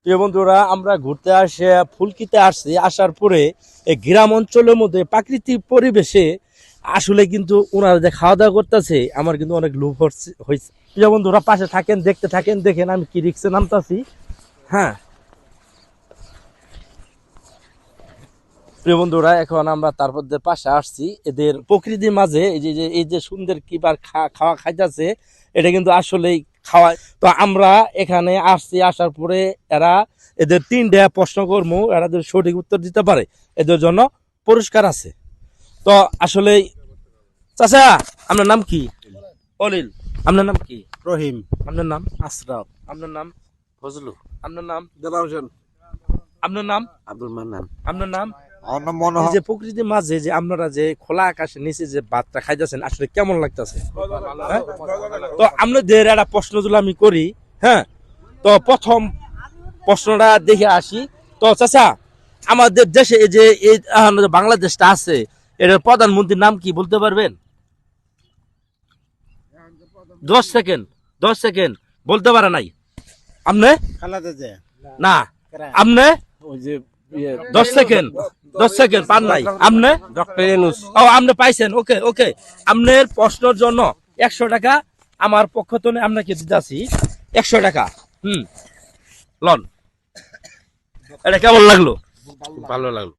প্রিয় বন্ধুরা, আমরা ঘুরতে আসে ফুলকিতে আসছি। আসার পরে এই গ্রাম অঞ্চলের মধ্যে প্রাকৃতিক পরিবেশে আসলে কিন্তু ওনারা যে খাওয়া দাওয়া করতেছে আমার কিন্তু অনেক লোভ হয়েছে। প্রিয় বন্ধুরা, পাশে থাকেন, দেখতে থাকেন, দেখেন আমি কি রিক্সে নামতাছি। হ্যাঁ প্রিয় বন্ধুরা, এখন আমরা তারপর পাশে আসছি। এদের প্রকৃতির মাঝে এই যে সুন্দর কিবার খাওয়া খাইতেছে, এটা কিন্তু আসলেই খাওয়ায়। তো আমরা এখানে আসছি, আসার পরে এরা এদের 3টা প্রশ্ন করবো, এরা যদি সঠিক উত্তর দিতে পারে এদের জন্য পুরস্কার আছে। তো আসলে চাচা, আপনার নাম কি? অলিল। আপনার নাম কি? রহিম। আপনার নাম? আশরাফ। আপনার নাম? ফজলু। আপনার নাম? দেলার হোসেন। আপনার নাম? আব্দুল মান্নান। আপনার নাম? আমার নাম মনোহর। এই যে প্রকৃতির মাঝে যে আপনারা যে খোলা আকাশের নিচে যে ভাতটা খাইতেছেন আসলে কেমন লাগতেছে? হ্যাঁ? তো আপনাদের একটা প্রশ্ন যদি আমি করি, হ্যাঁ, তো প্রথম প্রশ্নটা দেখে আসি। তো চাচা, আমাদের দেশে এই যে বাংলাদেশটা আছে, এটার প্রধানমন্ত্রীর নাম কি বলতে পারবেন? 10 সেকেন্ড, 10 সেকেন্ড। বলতে পারে নাই আপনি? খালাদা যে না আপনি? ওই যে 10 সেকেন্ড, 10 সেকেন্ড পান নাই আপনি? ডক্টর ইউনূস। ও, আপনি পাইছেন। ওকে ওকে, আপনার প্রশ্নের জন্য 100 টাকা আমার পক্ষ থেকে আপনাকে দিতেছি। 100 টাকা। লন। এটা কেমন লাগলো? ভালো লাগলো।